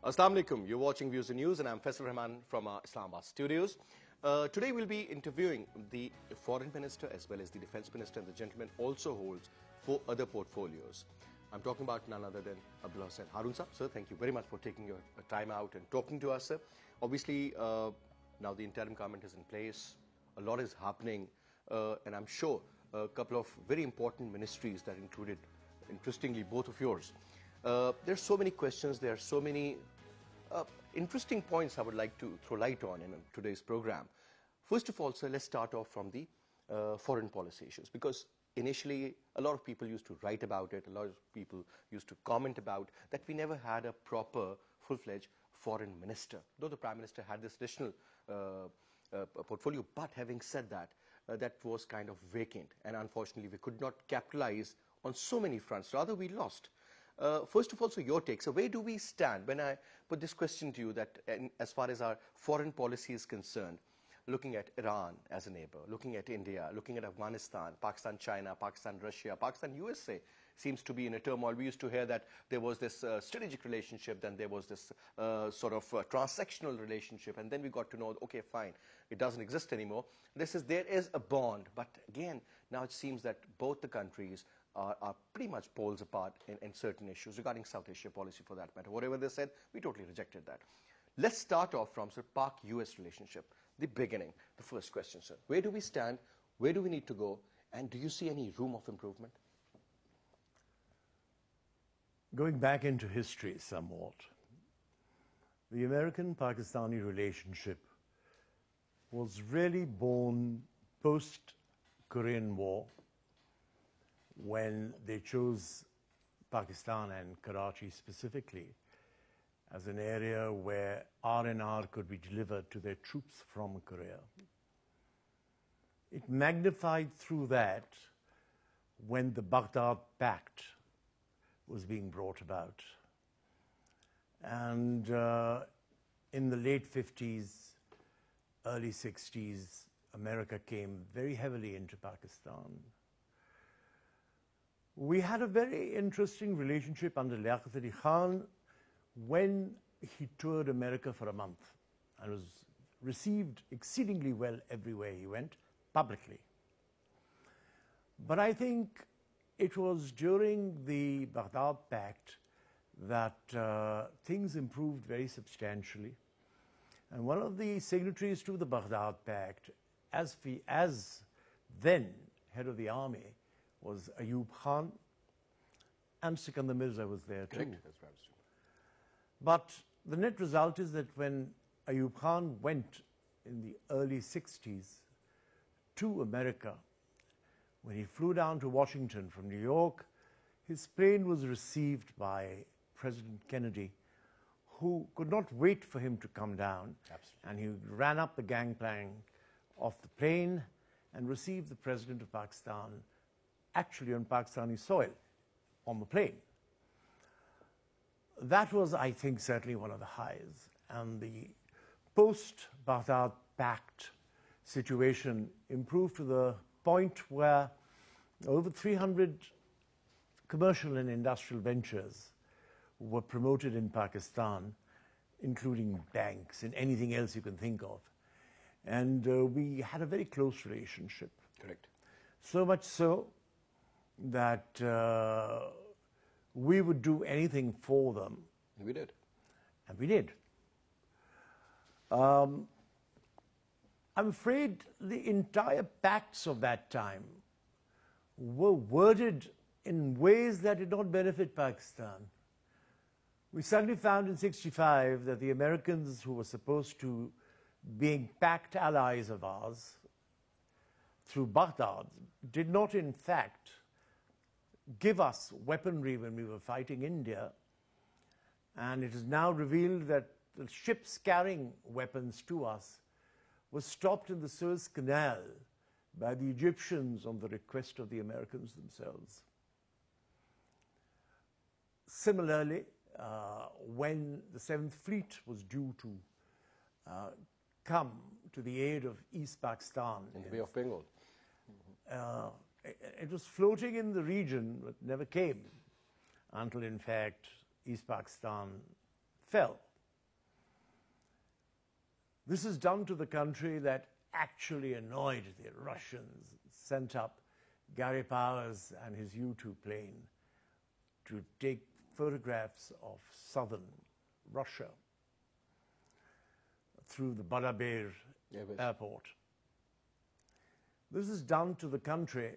Assalamu alaikum. You're watching Views and News, and I'm Faisal Rahman from our Islamabad studios. Today we'll be interviewing the Foreign Minister as well as the Defense Minister, and the gentleman also holds 4 other portfolios. I'm talking about none other than Abdullah Hussain Haroon, sir. Sir, thank you very much for taking your time out and talking to us, sir. Obviously, now the interim government is in place. A lot is happening, and I'm sure a couple of very important ministries that included, interestingly, both of yours. There are so many questions, there are so many interesting points I would like to throw light on in today's program. First of all, sir, let's start off from the foreign policy issues, because initially a lot of people used to write about it, a lot of people used to comment about that we never had a proper, full-fledged foreign minister, though the Prime Minister had this additional portfolio. But having said that, that was kind of vacant, and unfortunately we could not capitalize on so many fronts, rather we lost. First of all, so your take. So where do we stand when I put this question to you, that as far as our foreign policy is concerned, looking at Iran as a neighbor, looking at India, looking at Afghanistan, Pakistan, China, Pakistan, Russia, Pakistan, USA seems to be in a turmoil. We used to hear that there was this strategic relationship, then there was this sort of transactional relationship, and then we got to know, okay, fine, it doesn't exist anymore. There is a bond, but again, now it seems that both the countries are pretty much poles apart in certain issues regarding South Asia policy, for that matter. Whatever they said, we totally rejected that. Let's start off from the Pak-US relationship, the beginning. The first question, sir. Where do we stand? Where do we need to go? And do you see any room of improvement? Going back into history somewhat, the American-Pakistani relationship was really born post-Korean War, when they chose Pakistan and Karachi specifically as an area where R&R could be delivered to their troops from Korea. It magnified through that when the Baghdad Pact was being brought about. And in the late 50s, early 60s, America came very heavily into Pakistan. We had a very interesting relationship under Liaquat Ali Khan when he toured America for a month and was received exceedingly well everywhere he went, publicly. But I think it was during the Baghdad Pact that things improved very substantially. And one of the signatories to the Baghdad Pact, as then head of the army, was Ayub Khan, and Sikandar Mirza was there too. Correct. That's right. But the net result is that when Ayub Khan went in the early 60s to America, when he flew down to Washington from New York, his plane was received by President Kennedy, who could not wait for him to come down. Absolutely. And he ran up the gangplank of the plane and received the President of Pakistan actually on Pakistani soil, on the plane. That was, I think, certainly one of the highs. And the post-Baghdad Pact situation improved to the point where over 300 commercial and industrial ventures were promoted in Pakistan, including banks and anything else you can think of. And we had a very close relationship. Correct. So much so that we would do anything for them. And we did. And we did. I'm afraid the entire pacts of that time were worded in ways that did not benefit Pakistan. We suddenly found in '65 that the Americans, who were supposed to be pact allies of ours through Baghdad, did not in fact give us weaponry when we were fighting India. And it is now revealed that the ships carrying weapons to us were stopped in the Suez Canal by the Egyptians on the request of the Americans themselves. Similarly, when the 7th Fleet was due to come to the aid of East Pakistan in the Bay of Bengal, it was floating in the region but never came until, in fact, East Pakistan fell. This is done to the country that actually annoyed the Russians, sent up Gary Powers and his U-2 plane to take photographs of southern Russia through the Baraber airport. This is done to the country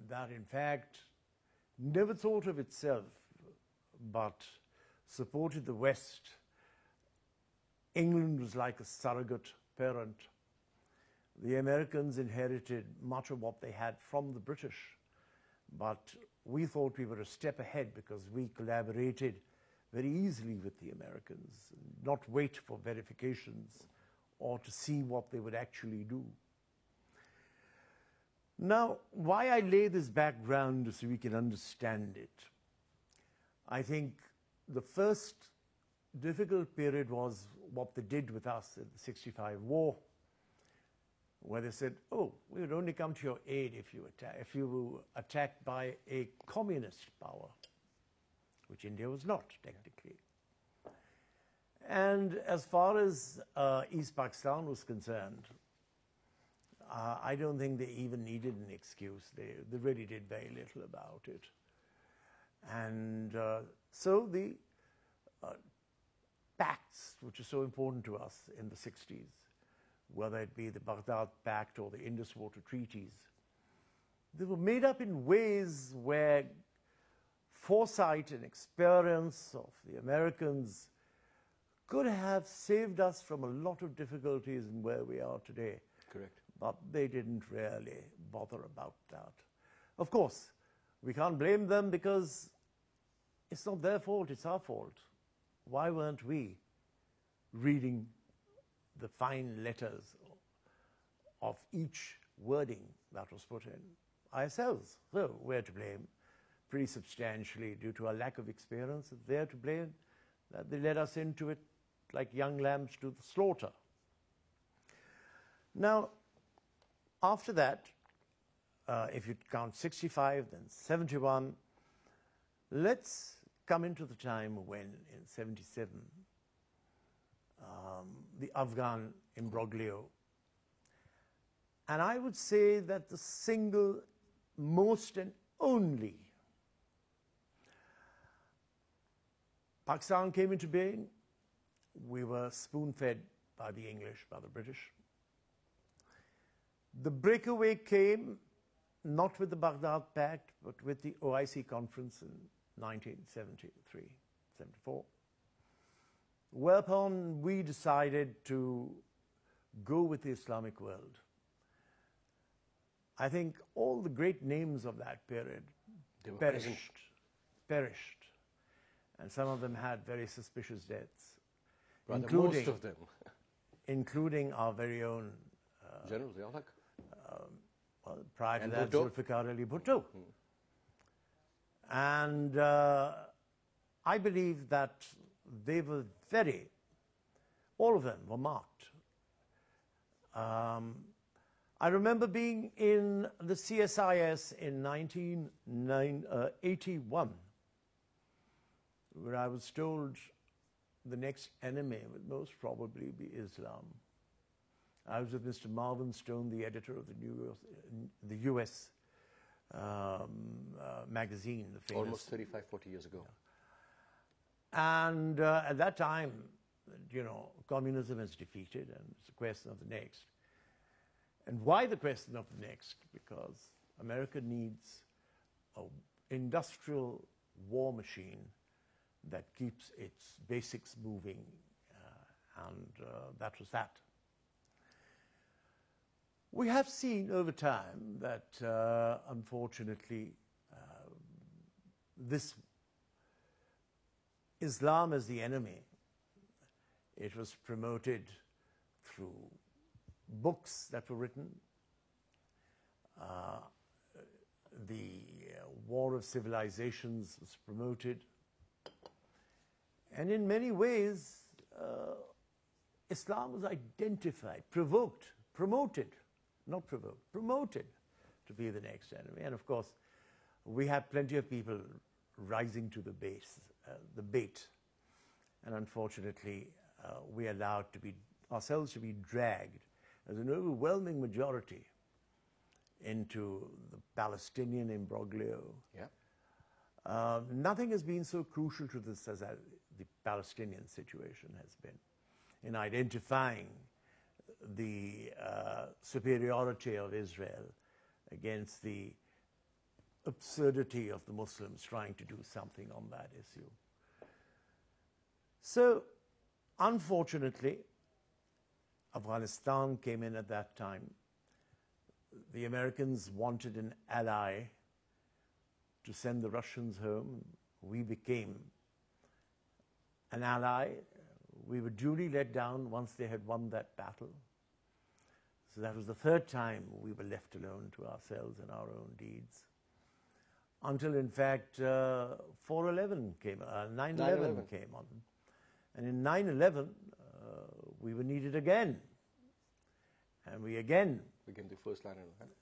that, in fact, never thought of itself but supported the West. England was like a surrogate parent. The Americans inherited much of what they had from the British, but we thought we were a step ahead because we collaborated very easily with the Americans, not wait for verifications or to see what they would actually do. Now, why I lay this background is so we can understand it. I think the first difficult period was what they did with us in the 65 war, where they said, oh, we would only come to your aid if you were attacked by a communist power, which India was not, technically. And as far as East Pakistan was concerned, I don't think they even needed an excuse. They really did very little about it. And so the pacts, which are so important to us in the 60s, whether it be the Baghdad Pact or the Indus Water Treaties, they were made up in ways where foresight and experience of the Americans could have saved us from a lot of difficulties in where we are today. Correct. But they didn't really bother about that. Of course, we can't blame them because it's not their fault, it's our fault. Why weren't we reading the fine letters of each wording that was put in ourselves? So we're to blame pretty substantially due to our lack of experience. They're to blame that they led us into it like young lambs to the slaughter. Now, after that, if you count 65, then 71, let's come into the time when, in 77, the Afghan imbroglio. And I would say that the single most and only Pakistan came into being, we were spoon-fed by the English, by the British. The breakaway came not with the Baghdad Pact, but with the OIC conference in 1973, 74, whereupon we decided to go with the Islamic world. I think all the great names of that period perished, and some of them had very suspicious deaths, Most of them. including our very own General Ziaul. well, prior to And that, Bhutto. Zulfikar Ali Bhutto. And I believe that they were all of them were marked. I remember being in the CSIS in 1981, where I was told the next enemy would most probably be Islam. I was with Mr. Marvin Stone, the editor of the US magazine, the famous. Almost 35, 40 years ago. And at that time, communism is defeated, and it's a question of the next. And why the question of the next? Because America needs an industrial war machine that keeps its basics moving, and that was that. We have seen over time that, unfortunately, this Islam as the enemy, it was promoted through books that were written. The War of Civilizations was promoted. And in many ways, Islam was identified, promoted to be the next enemy. And of course, we have plenty of people rising to the bait. And unfortunately, we allowed to be ourselves to be dragged as an overwhelming majority into the Palestinian imbroglio. Yeah. Nothing has been so crucial to this as the Palestinian situation has been in identifying the superiority of Israel against the absurdity of the Muslims trying to do something on that issue. So, unfortunately, Afghanistan came in at that time. The Americans wanted an ally to send the Russians home. We became an ally. We were duly let down once they had won that battle. So that was the third time we were left alone to ourselves and our own deeds. Until, in fact, 9/11 came on. And in 9/11, we were needed again. And we again became the first line of defense.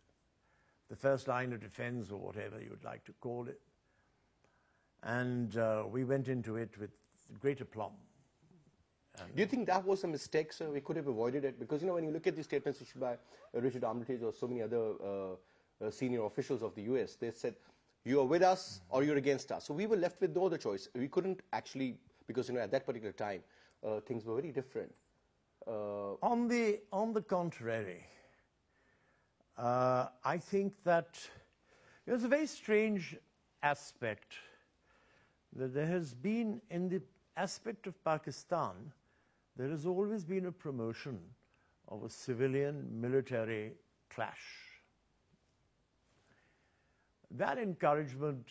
The first line of defense, or whatever you would like to call it. And we went into it with great aplomb. Do you think that was a mistake, sir? We could have avoided it? Because, when you look at the statements issued by Richard Armitage or so many other senior officials of the US, they said, you are with us or you're against us. So we were left with no other choice. We couldn't actually, because, at that particular time, things were very different. On the contrary, I think that there's a very strange aspect that there has been in the aspect of Pakistan. There has always been a promotion of a civilian-military clash. That encouragement,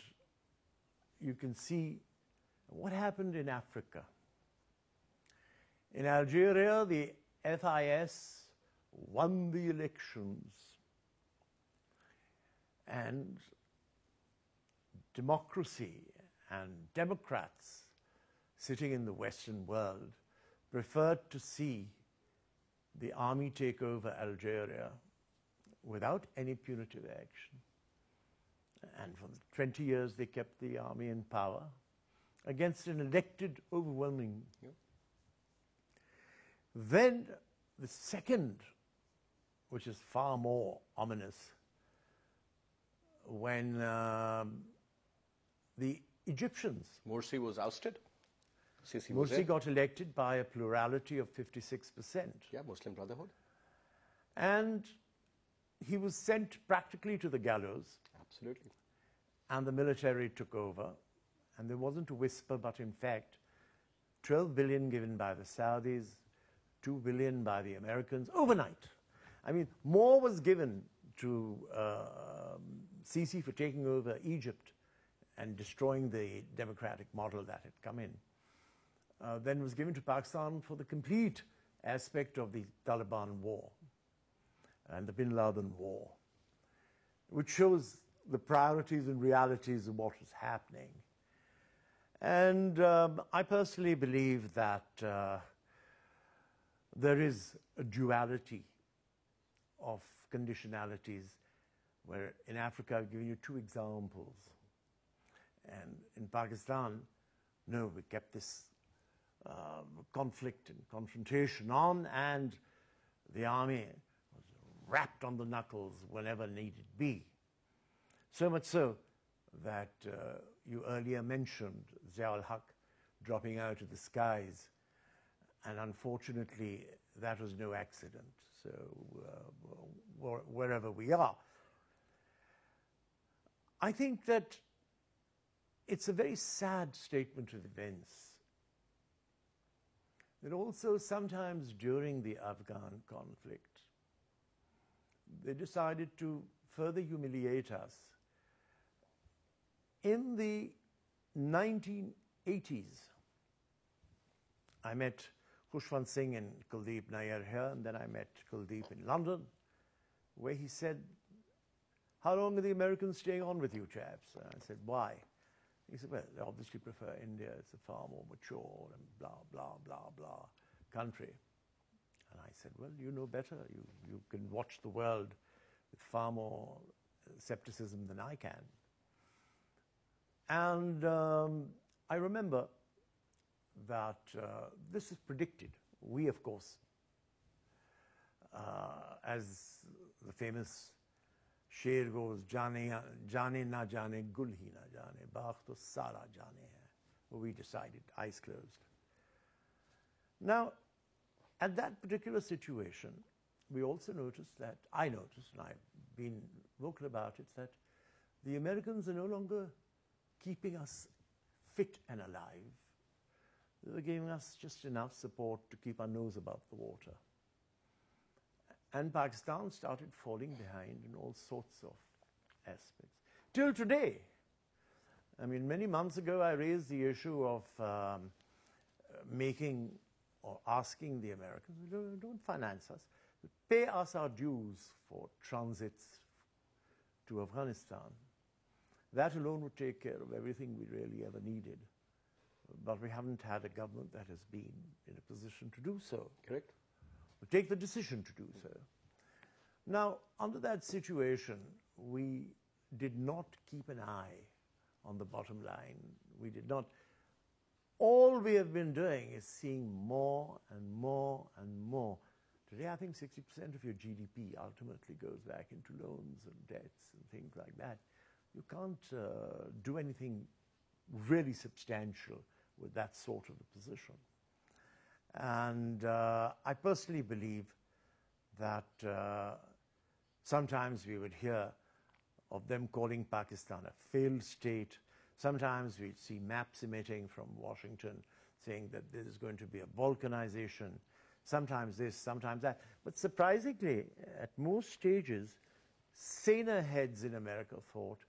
you can see what happened in Africa. In Algeria, the FIS won the elections, and democracy and Democrats sitting in the Western world preferred to see the army take over Algeria without any punitive action. And for 20 years they kept the army in power against an elected overwhelming. Yeah. Then the second, which is far more ominous, when the Egyptians, Morsi was ousted. Morsi got elected by a plurality of 56%. Yeah, Muslim Brotherhood. And he was sent practically to the gallows. Absolutely. And the military took over. And there wasn't a whisper, but in fact, 12 billion given by the Saudis, 2 billion by the Americans, overnight. I mean, more was given to Sisi for taking over Egypt and destroying the democratic model that had come in. Then was given to Pakistan for the complete aspect of the Taliban war and the Bin Laden war, which shows the priorities and realities of what was happening. And I personally believe that there is a duality of conditionalities, where in Africa, I've given you two examples. And in Pakistan, no, we kept this conflict and confrontation on, and the army was wrapped on the knuckles whenever needed be. So much so that you earlier mentioned Ziaul Haq dropping out of the skies, and unfortunately that was no accident. So wherever we are, I think that it's a very sad statement of events that also sometimes during the Afghan conflict, they decided to further humiliate us. In the 1980s, I met Khushwant Singh and Kuldeep Nair here, and then I met Kuldeep in London, where he said, "How long are the Americans staying on with you chaps?" And I said, "Why?" He said, "Well, they obviously prefer India. It's a far more mature and blah, blah, blah, blah country." And I said, "Well, you know better. You can watch the world with far more skepticism than I can." And I remember that this is predicted. We, of course, as the famous शेर goes, जाने ना जाने गुल ही ना जाने बाग तो सारा जाने hai. Well, we decided, eyes closed. Now, at that particular situation, we also noticed that, I noticed, and I've been vocal about it, that the Americans are no longer keeping us fit and alive. They were giving us just enough support to keep our nose above the water. And Pakistan started falling behind in all sorts of aspects. Till today, I mean, many months ago I raised the issue of making or asking the Americans, don't finance us, pay us our dues for transits to Afghanistan. That alone would take care of everything we really ever needed. But we haven't had a government that has been in a position to do so. Correct. Or take the decision to do so. Now, under that situation, we did not keep an eye on the bottom line. We did not. All we have been doing is seeing more and more and more. Today, I think 60% of your GDP ultimately goes back into loans and debts and things like that. You can't do anything really substantial with that sort of a position. And I personally believe that sometimes we would hear of them calling Pakistan a failed state. Sometimes we'd see maps emitting from Washington saying that there is going to be a balkanization. Sometimes this, sometimes that. But surprisingly, at most stages, saner heads in America thought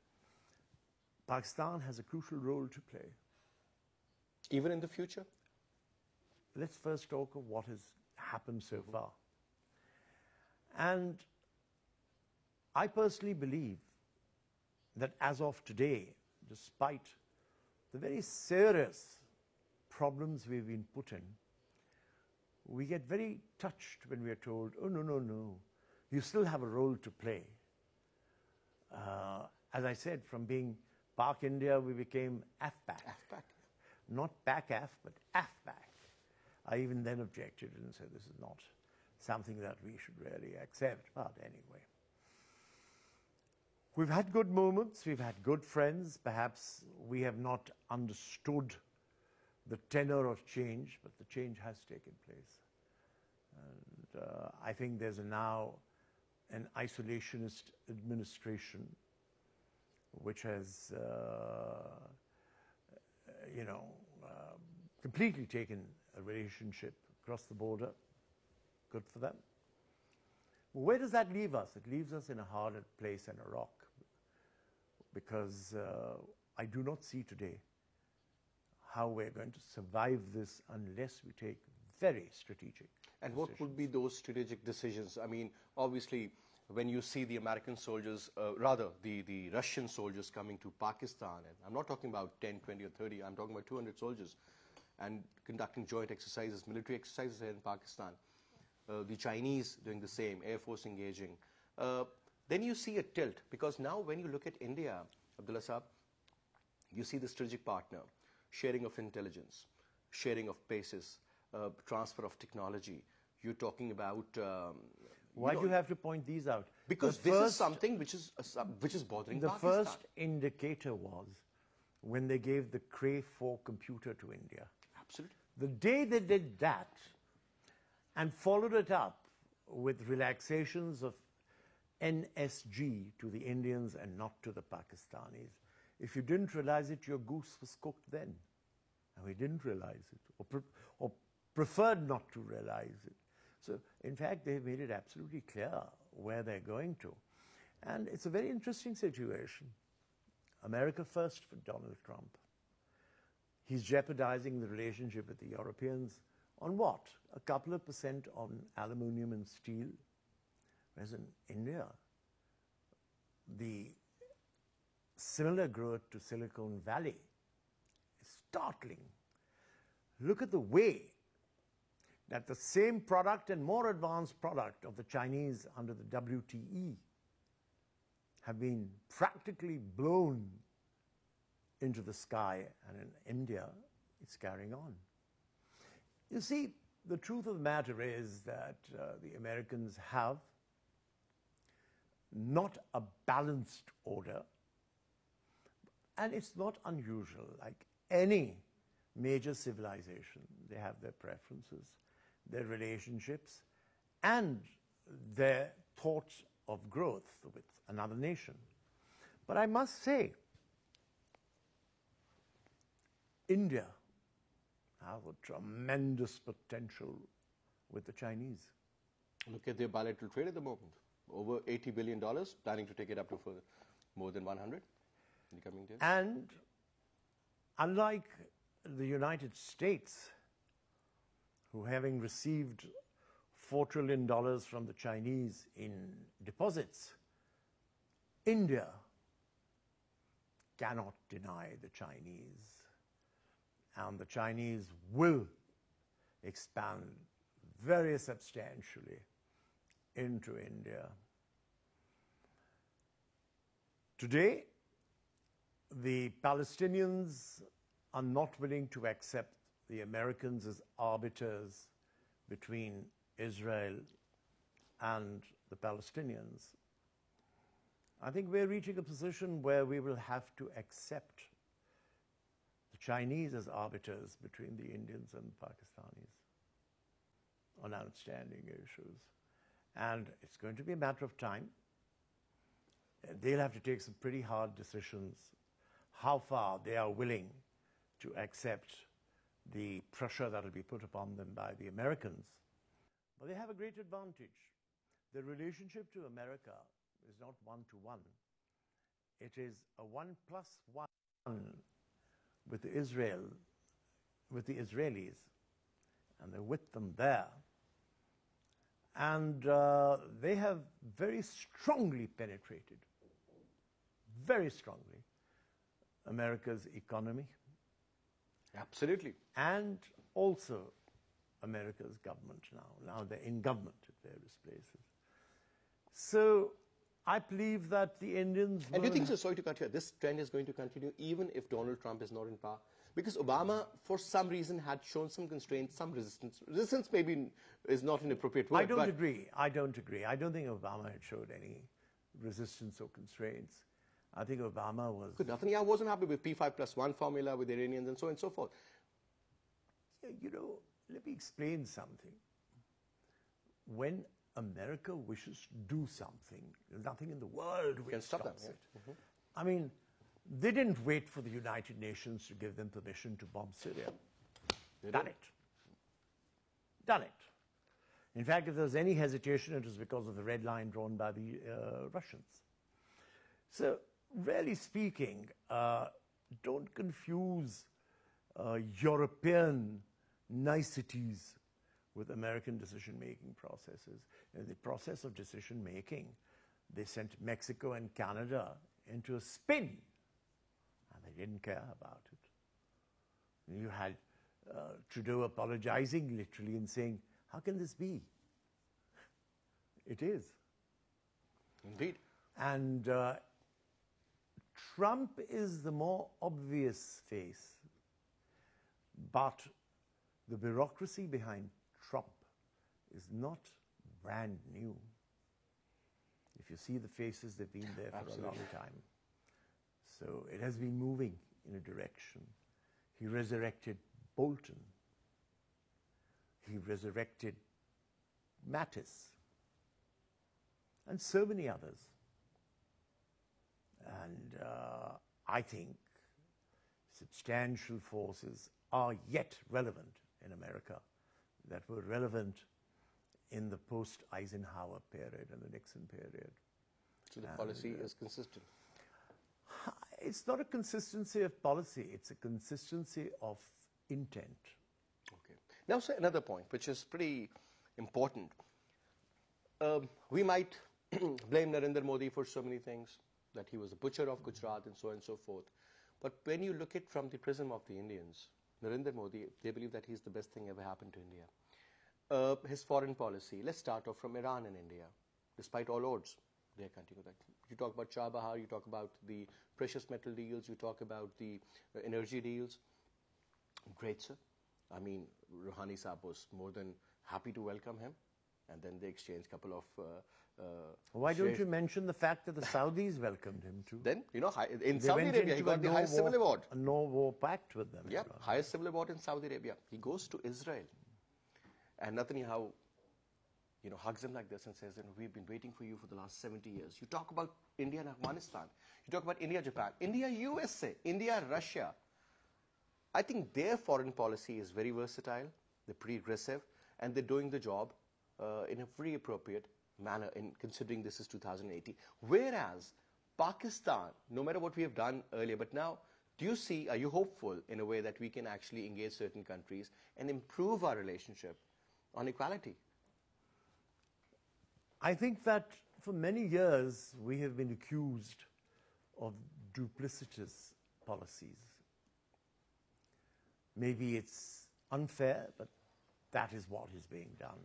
Pakistan has a crucial role to play. Even in the future? Let's first talk of what has happened so far. And I personally believe that as of today, despite the very serious problems we've been put in, we get very touched when we are told, oh, no, no, no, you still have a role to play. As I said, from being Pak India, we became AFPAC. AFPAC. Not PAC-AF, but AFPAC. I even then objected and said this is not something that we should really accept. But anyway. We've had good moments, we've had good friends. Perhaps we have not understood the tenor of change, but the change has taken place. And I think there's now an isolationist administration which has, completely taken a relationship across the border. Good for them. Well, where does that leave us? It leaves us in a hard place and a rock, because I do not see today how we're going to survive this unless we take very strategic And decisions. what would be those strategic decisions? I mean, obviously, when you see the American soldiers, rather the Russian soldiers coming to Pakistan, and I'm not talking about 10, 20 or 30, I'm talking about 200 soldiers, and conducting joint exercises, military exercises here in Pakistan. The Chinese doing the same, Air Force engaging. Then you see a tilt, because now when you look at India, Abdullah Saab, you see the strategic partner, sharing of intelligence, sharing of bases, transfer of technology. You're talking about... Why do you have to point these out? Because this is something which is bothering the Pakistan. The first indicator was when they gave the Cray 4 computer to India. Absolutely. The day they did that and followed it up with relaxations of NSG to the Indians and not to the Pakistanis, if you didn't realize it, your goose was cooked then. And we didn't realize it, or preferred not to realize it. So, in fact, they've made it absolutely clear where they're going to. And it's a very interesting situation. America first for Donald Trump. He's jeopardizing the relationship with the Europeans on what? A couple of % on aluminium and steel. Whereas in India, the similar growth to Silicon Valley is startling. Look at the way that the same product and more advanced product of the Chinese under the WTE have been practically blown into the sky, and in India it's carrying on. You see, the truth of the matter is that the Americans have not a balanced order, and it's not unusual. Like any major civilization, they have their preferences, their relationships, and their thoughts of growth with another nation. But I must say, India has a tremendous potential with the Chinese. Look at their bilateral trade at the moment. Over $80 billion, planning to take it up to more than 100 in the coming days. And unlike the United States, who having received $4 trillion from the Chinese in deposits, India cannot deny the Chinese. And the Chinese will expand very substantially into India. Today, the Palestinians are not willing to accept the Americans as arbiters between Israel and the Palestinians. I think we're reaching a position where we will have to accept the Chinese as arbiters between the Indians and the Pakistanis on outstanding issues. And it's going to be a matter of time. They'll have to take some pretty hard decisions how far they are willing to accept the pressure that will be put upon them by the Americans. But they have a great advantage. Their relationship to America is not one-to-one. It is a 1+1 with the Israelis, and they're with them there. And they have very strongly penetrated, very strongly, America's economy. Absolutely. And also America's government now. Now they're in government at various places. So I believe that the Indians... And do you think, so, sorry to cut here, this trend is going to continue even if Donald Trump is not in power? Because Obama, for some reason, had shown some constraints, some resistance. Resistance maybe is not an appropriate word. I don't agree. I don't agree. I don't think Obama had showed any resistance or constraints. I think Obama was... Good nothing. I wasn't happy with P5+1 formula with the Iranians and so on and so forth. Yeah, you know, let me explain something. When America wishes to do something, there's nothing in the world which stops it. Yeah. I mean, they didn't wait for the United Nations to give them permission to bomb Syria. Done it. Done it. In fact, if there was any hesitation, it was because of the red line drawn by the Russians. So, really speaking, don't confuse European niceties with American decision-making processes. In the process of decision-making, they sent Mexico and Canada into a spin, and they didn't care about it. You had Trudeau apologizing literally and saying, how can this be? It is. Indeed. And Trump is the more obvious face, but the bureaucracy behind Trump is not brand new. If you see the faces, they've been there for a long time. So it has been moving in a direction. He resurrected Bolton. He resurrected Mattis. And so many others. And I think substantial forces are yet relevant in America that were relevant in the post-Eisenhower period and the Nixon period. So the policy is consistent? It's not a consistency of policy, it's a consistency of intent. Okay. Now, sir, another point, which is pretty important. We might blame Narendra Modi for so many things, that he was a butcher of Gujarat and so on and so forth. But when you look at from the prism of the Indians, Narendra Modi, they believe that he's the best thing ever happened to India. His foreign policy, let's start off from Iran and India. Despite all odds, they continue that. You talk about Chabahar, you talk about the precious metal deals, you talk about the energy deals. Great, sir. I mean, Rouhani Saab was more than happy to welcome him, and then they exchanged a couple of... Why don't shares. you mention the fact that the Saudis welcomed him too? Then, you know, in They Saudi went Arabia, he into got the highest civil award. a no-war pact with them. Yeah, highest civil award in Saudi Arabia. He goes to Israel. And Netanyahu, you know, hugs him like this and says, we've been waiting for you for the last 70 years. You talk about India and Afghanistan. You talk about India, Japan, India, USA, India, Russia. I think their foreign policy is very versatile. They're pretty aggressive. And they're doing the job in a very appropriate manner, in considering this is 2018. Whereas Pakistan, no matter what we have done earlier, but now, are you hopeful in a way that we can actually engage certain countries and improve our relationship on equality? I think that for many years we have been accused of duplicitous policies. Maybe it's unfair, but that is what is being done.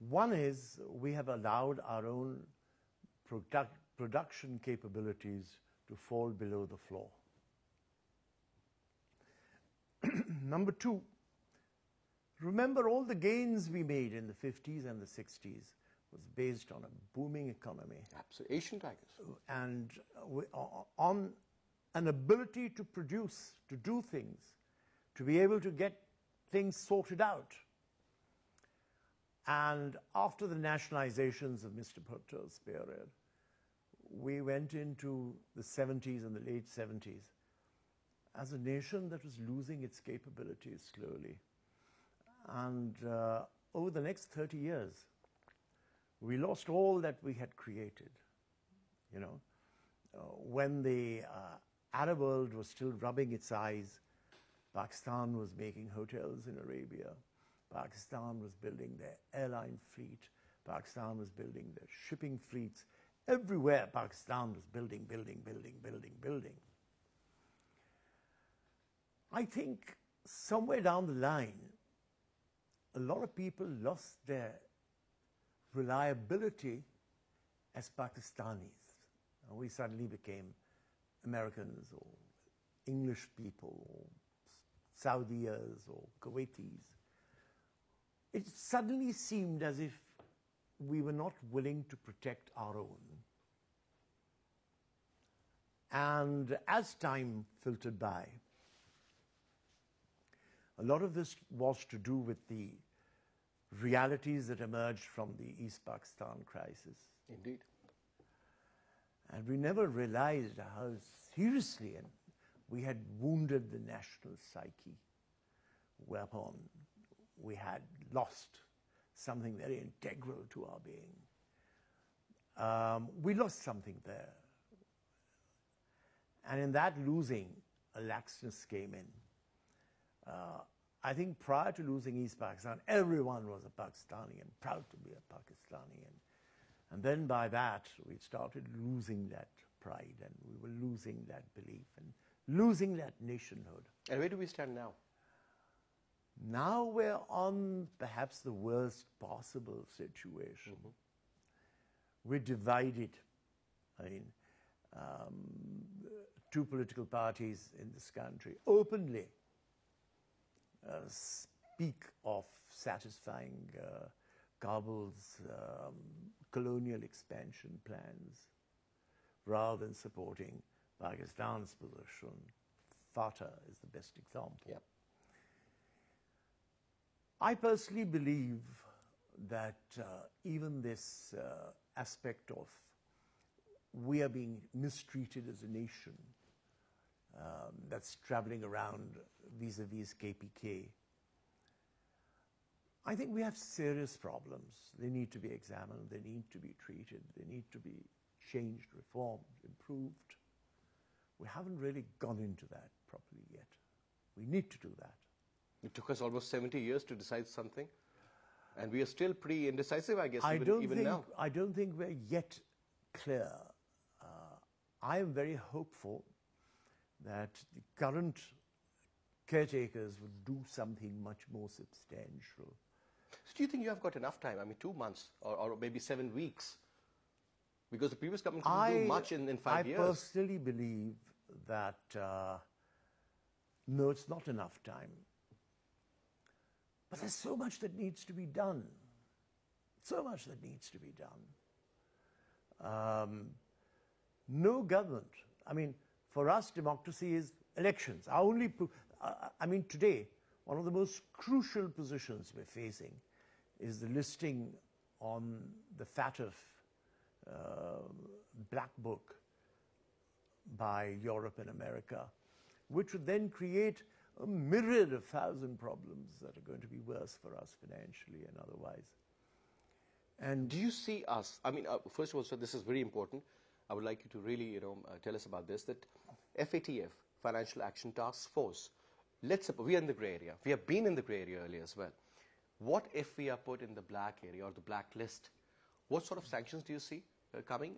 One is we have allowed our own production capabilities to fall below the floor. Number two, remember all the gains we made in the 50s and the 60s was based on a booming economy. Absolutely. Asian tigers. And on an ability to produce, to do things, to be able to get things sorted out. And after the nationalizations of Mr. Bhutto's period, we went into the 70s and the late 70s as a nation that was losing its capabilities slowly. And over the next 30 years, we lost all that we had created. You know, when the Arab world was still rubbing its eyes, Pakistan was making hotels in Arabia. Pakistan was building their airline fleet. Pakistan was building their shipping fleets. Everywhere Pakistan was building. I think somewhere down the line, a lot of people lost their reliability as Pakistanis. And we suddenly became Americans or English people or Saudis or Kuwaitis. It suddenly seemed as if we were not willing to protect our own. And as time filtered by, a lot of this was to do with the realities that emerged from the East Pakistan crisis. Indeed. And we never realized how seriously we had wounded the national psyche, whereupon we had lost something very integral to our being. We lost something there. And in that losing, a laxness came in. I think prior to losing East Pakistan, everyone was a Pakistani and proud to be a Pakistani. And then by that, we started losing that pride and we were losing that belief and losing that nationhood. And where do we stand now? Now we're on perhaps the worst possible situation. Mm-hmm. We're divided. I mean, two political parties in this country openly speak of satisfying Kabul's colonial expansion plans rather than supporting Pakistan's position. Fatah is the best example. Yep. I personally believe that even this aspect of we are being mistreated as a nation that's traveling around vis-a-vis KPK, I think we have serious problems. They need to be examined, they need to be treated, they need to be changed, reformed, improved. We haven't really gone into that properly yet. We need to do that. It took us almost 70 years to decide something, and we are still pretty indecisive, I guess, even now. I don't think we're yet clear. I am very hopeful that the current caretakers would do something much more substantial. So do you think you have got enough time? I mean, 2 months or maybe 7 weeks? Because the previous government couldn't do much in 5 years. I personally believe that No, it's not enough time. But there's so much that needs to be done. So much that needs to be done. No government. I mean, for us, democracy is elections. I mean, today, one of the most crucial positions we're facing is the listing on the FATF Black Book by Europe and America, which would then create a myriad of thousand problems that are going to be worse for us financially and otherwise. And do you see us, I mean, first of all, sir, this is very important. I would like you to really, tell us about this, that FATF, Financial Action Task Force, let's suppose we are in the grey area. We have been in the grey area earlier as well. What if we are put in the black area or the black list? What sort of sanctions do you see coming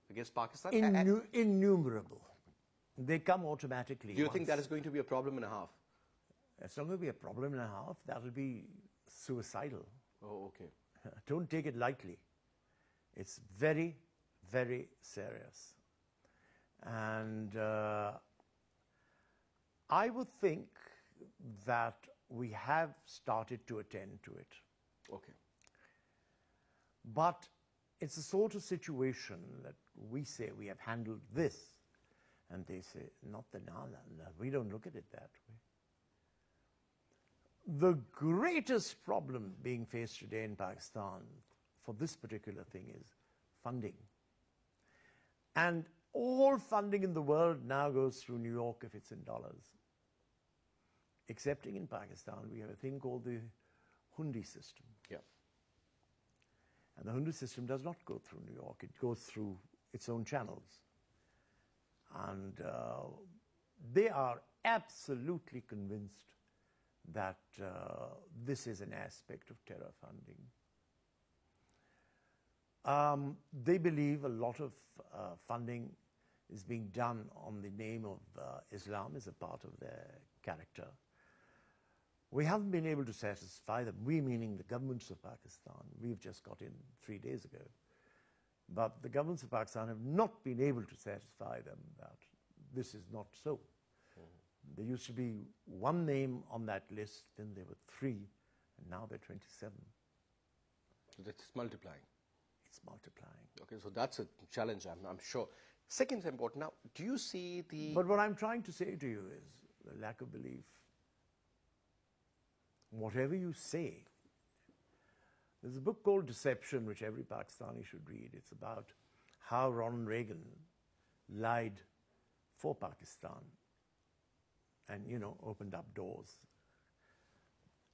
against Pakistan? Innumerable. They come automatically. Do you think that is going to be a problem and a half? It's not going to be a problem and a half. That will be suicidal. Oh, okay. Don't take it lightly. It's very, very serious. And I would think that we have started to attend to it. Okay. But it's a sort of situation that we say we have handled this, and they say, not the Nala. We don't look at it that way. The greatest problem being faced today in Pakistan for this particular thing is funding. And all funding in the world now goes through New York if it's in dollars. Excepting in Pakistan, we have a thing called the Hundi system. Yeah. And the Hundi system does not go through New York. It goes through its own channels. And they are absolutely convinced that this is an aspect of terror funding. They believe a lot of funding is being done on the name of Islam as a part of their character. We haven't been able to satisfy them, we meaning the governments of Pakistan. We've just got in 3 days ago. But the governments of Pakistan have not been able to satisfy them that this is not so. Mm-hmm. There used to be one name on that list, then there were 3, and now there are 27. So that's multiplying. It's multiplying. Okay, so that's a challenge, I'm sure. Second is important. Now, do you see the... But what I'm trying to say to you is the lack of belief. Whatever you say, there's a book called Deception, which every Pakistani should read. It's about how Ronald Reagan lied for Pakistan and, opened up doors.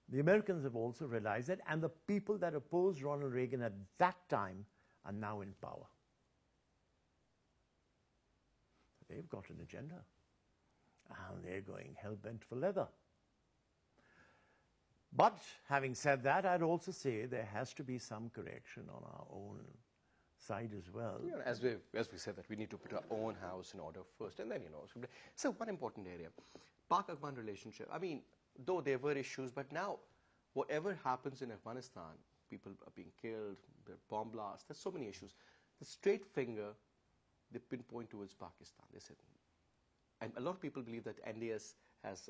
The Americans have also realized that, and the people that opposed Ronald Reagan at that time are now in power. They've got an agenda, and they're going hell-bent for leather. But having said that, I'd also say there has to be some correction on our own side as well. As we said that we need to put our own house in order first, and then, So one important area, Pak-Afghan relationship. I mean, though there were issues, but now whatever happens in Afghanistan, people are being killed, there are bomb blasts, there's so many issues. The straight finger, they pinpoint towards Pakistan. They said, and a lot of people believe that NDS has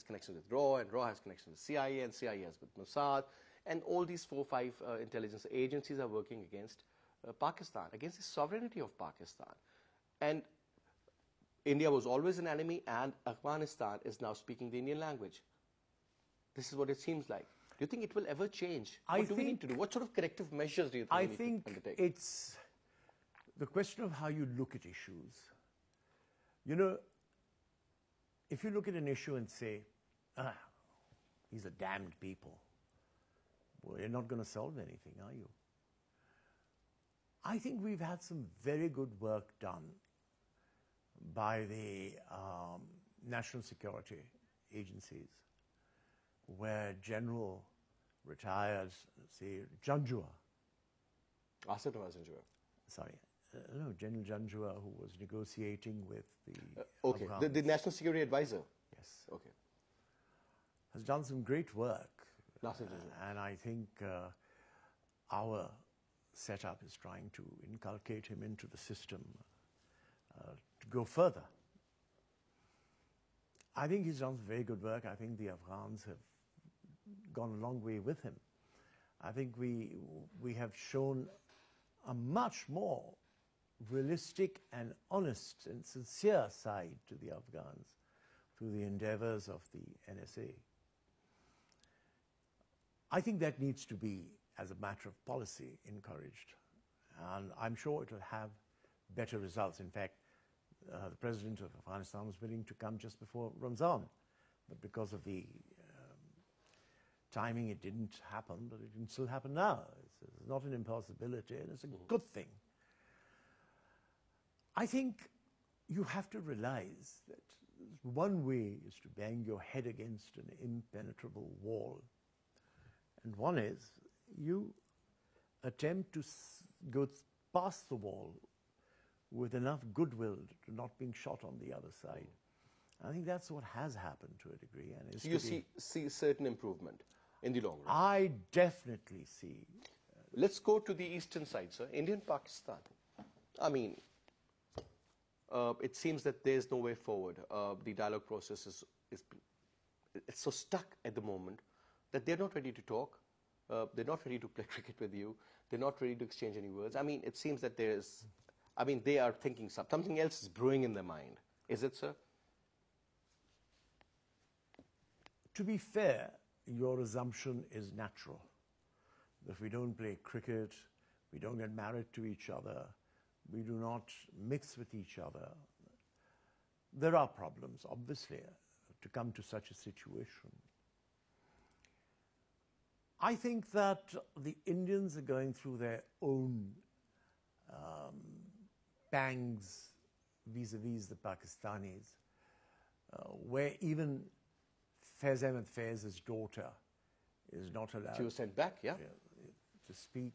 connections with RAW, and RAW has connections with CIA, and CIA has with Mossad, and all these 4 or 5 intelligence agencies are working against Pakistan, against the sovereignty of Pakistan. And India was always an enemy, and Afghanistan is now speaking the Indian language. This is what it seems like. Do you think it will ever change? What do we need to do? What sort of corrective measures do you think we need to undertake? I think it's the question of how you look at issues. If you look at an issue and say, these are damned people, well, you're not going to solve anything, are you? I think we've had some very good work done by the national security agencies, where General retired, say, Janjua. Asad Janjua. Sorry. No, General Janjua, who was negotiating with the okay, the National Security Advisor. Yes. Okay. Has done some great work. Absolutely. And I think our setup is trying to inculcate him into the system to go further. I think he's done very good work. I think the Afghans have gone a long way with him. I think we have shown a much more realistic and honest and sincere side to the Afghans through the endeavors of the NSA. I think that needs to be, as a matter of policy, encouraged. And I'm sure it will have better results. In fact, the president of Afghanistan was willing to come just before Ramzan, but because of the timing, it didn't happen, but it can still happen now. It's not an impossibility, and it's a good thing. I think you have to realize that one way is to bang your head against an impenetrable wall, and one is you attempt to go past the wall with enough goodwill to not being shot on the other side. I think that's what has happened to a degree. And so you see certain improvement in the long run? I definitely see. Let's go to the eastern side, sir. Indian-Pakistan. I mean, it seems that there's no way forward. The dialogue process is it's so stuck at the moment that they're not ready to talk. They're not ready to play cricket with you. They're not ready to exchange any words. I mean, it seems that they are thinking something else is brewing in their mind. Is it, sir? To be fair, your assumption is natural. If we don't play cricket, we don't get married to each other, we do not mix with each other, there are problems, obviously, to come to such a situation. I think that the Indians are going through their own pangs vis-a-vis the Pakistanis, where even Faiz Ahmed Faiz's daughter is not allowed. She was sent back, yeah? To speak.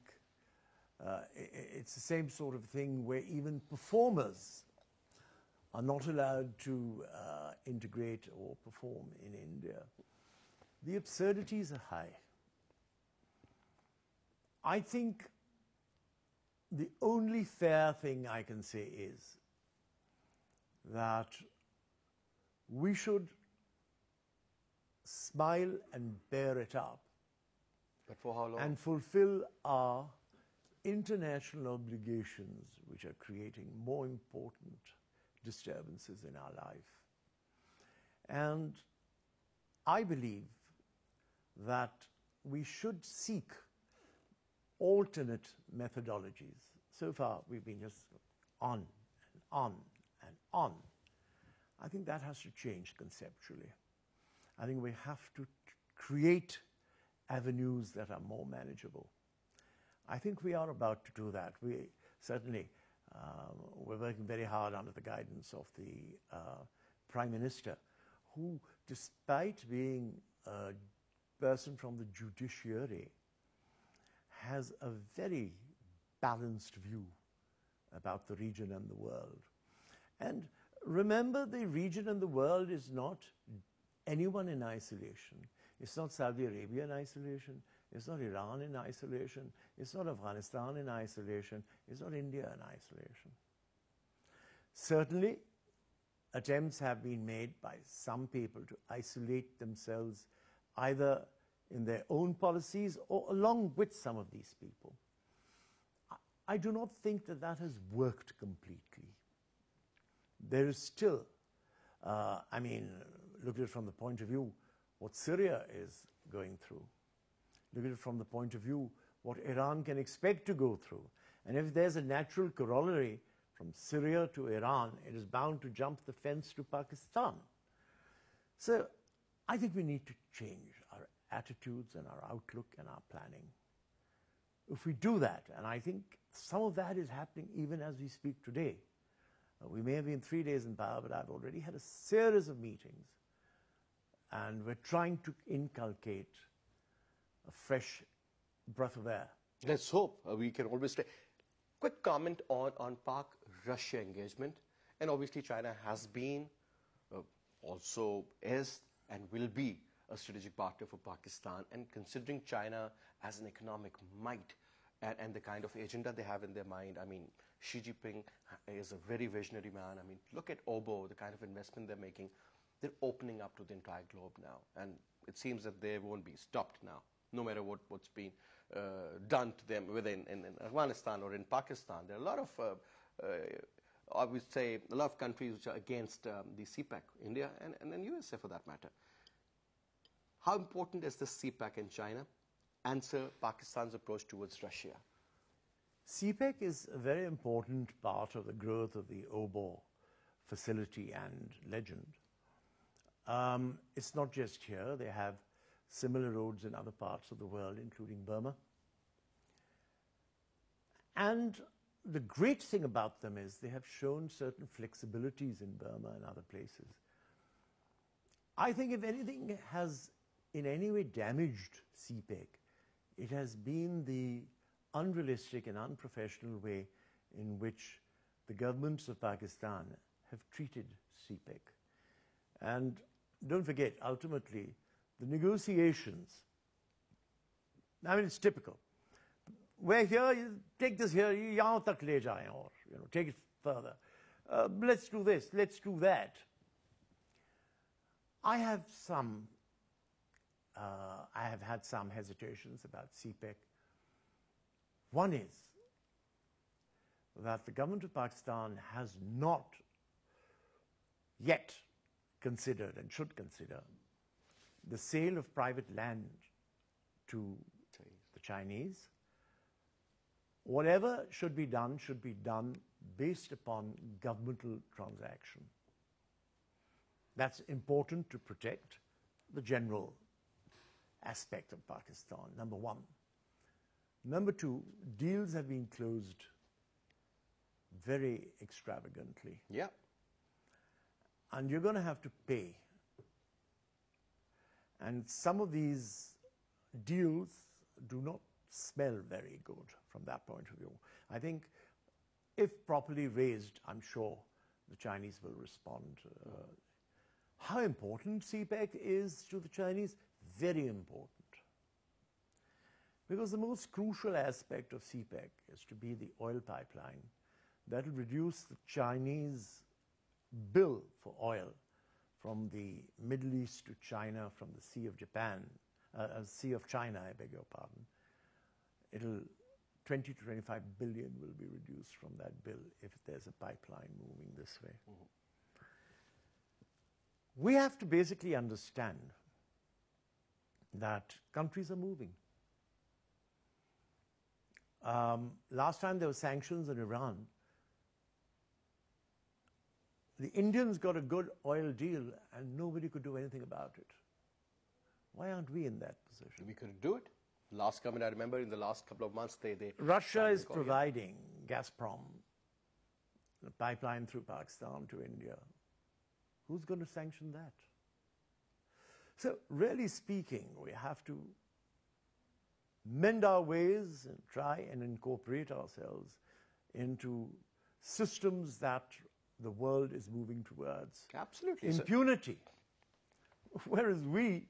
It's the same sort of thing where even performers are not allowed to integrate or perform in India. The absurdities are high. I think the only fair thing I can say is that we should smile and bear it up. But for how long? And fulfill our international obligations, which are creating more important disturbances in our life. And I believe that we should seek alternate methodologies. So far, we've been just on and on and on. I think that has to change conceptually. I think we have to create avenues that are more manageable. I think we are about to do that. We certainly, we're working very hard under the guidance of the Prime Minister, who, despite being a person from the judiciary, has a very balanced view about the region and the world. And remember, the region and the world is not anyone in isolation. It's not Saudi Arabia in isolation. It's not Iran in isolation. It's not Afghanistan in isolation. It's not India in isolation. Certainly, attempts have been made by some people to isolate themselves either in their own policies or along with some of these people. I do not think that that has worked completely. There is still, I mean, look at it from the point of view what Syria is going through. Look at it from the point of view what Iran can expect to go through. And if there's a natural corollary from Syria to Iran, it is bound to jump the fence to Pakistan. So I think we need to change our attitudes and our outlook and our planning. If we do that, and I think some of that is happening even as we speak today. We may have been 3 days in power, but I've already had a series of meetings, and we're trying to inculcate a fresh breath of air. Let's hope we can always stay. Quick comment on Pak-Russia engagement. And obviously China has been, also is, and will be a strategic partner for Pakistan. And considering China as an economic might and the kind of agenda they have in their mind, I mean, Xi Jinping is a very visionary man. I mean, look at OBO, the kind of investment they're making. they're opening up to the entire globe now. And it seems that they won't be stopped now, no matter what's been done to them within in Afghanistan or in Pakistan. There are a lot of, I would say, a lot of countries which are against the CPEC, India and then USA for that matter. How important is this CPEC in China? Answer Pakistan's approach towards Russia. CPEC is a very important part of the growth of the OBOR facility and legend. It's not just here. They have similar roads in other parts of the world, including Burma. And the great thing about them is they have shown certain flexibilities in Burma and other places. I think if anything has in any way damaged CPEC, it has been the unrealistic and unprofessional way in which the governments of Pakistan have treated CPEC. And don't forget, ultimately, the negotiations, I mean, it's typical. We're here, you take this here, yahan tak le jaye, or take it further. Let's do this, let's do that. I have had some hesitations about CPEC. One is that the government of Pakistan has not yet considered and should consider the sale of private land to the Chinese. Whatever should be done based upon governmental transaction. That's important to protect the general aspect of Pakistan, number one. Number two, deals have been closed very extravagantly. Yeah. And you're going to have to pay. And some of these deals do not smell very good from that point of view. I think if properly raised, I'm sure the Chinese will respond. How important CPEC is to the Chinese? Very important. Because the most crucial aspect of CPEC is to be the oil pipeline that will reduce the Chinese bill for oil from the Middle East to China, from the Sea of Japan, Sea of China, I beg your pardon. 20 to 25 billion will be reduced from that bill if there's a pipeline moving this way. Mm-hmm. We have to basically understand that countries are moving. Last time there were sanctions on Iran, the Indians got a good oil deal and nobody could do anything about it. Why aren't we in that position? We couldn't do it. Last comment I remember in the last couple of months, Russia is providing Gazprom, the pipeline through Pakistan to India. Who's going to sanction that? So really speaking, we have to mend our ways and try and incorporate ourselves into systems that the world is moving towards. Absolutely. Impunity. Whereas we,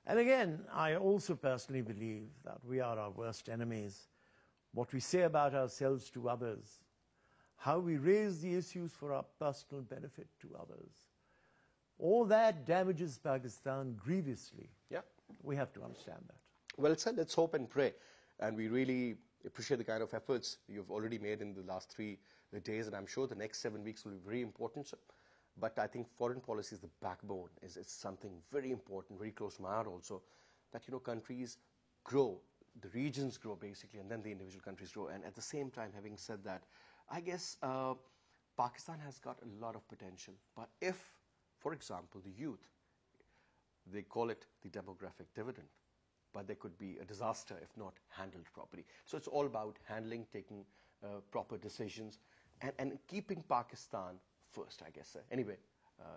and again, I also personally believe that we are our worst enemies. What we say about ourselves to others, how we raise the issues for our personal benefit to others, all that damages Pakistan grievously. Yeah. We have to understand that. Well said. Let's hope and pray. And we really appreciate the kind of efforts you've already made in the last 3 days. And I'm sure the next 7 weeks will be very important. But I think foreign policy is the backbone. It's something very important, very close to my heart also. That, countries grow, the regions grow basically, and then the individual countries grow. And at the same time, having said that, I guess Pakistan has got a lot of potential. But if, for example, the youth, they call it the demographic dividend, but there could be a disaster if not handled properly. So it's all about handling, taking proper decisions, and keeping Pakistan first, I guess. Anyway,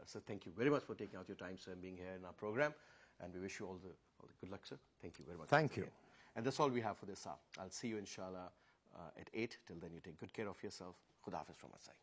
so thank you very much for taking out your time, sir, and being here in our program. And we wish you all the good luck, sir. Thank you very much. Thank you. And that's all we have for this hour. I'll see you, inshallah, at 8. Till then, you take good care of yourself. Khud Hafiz from our side.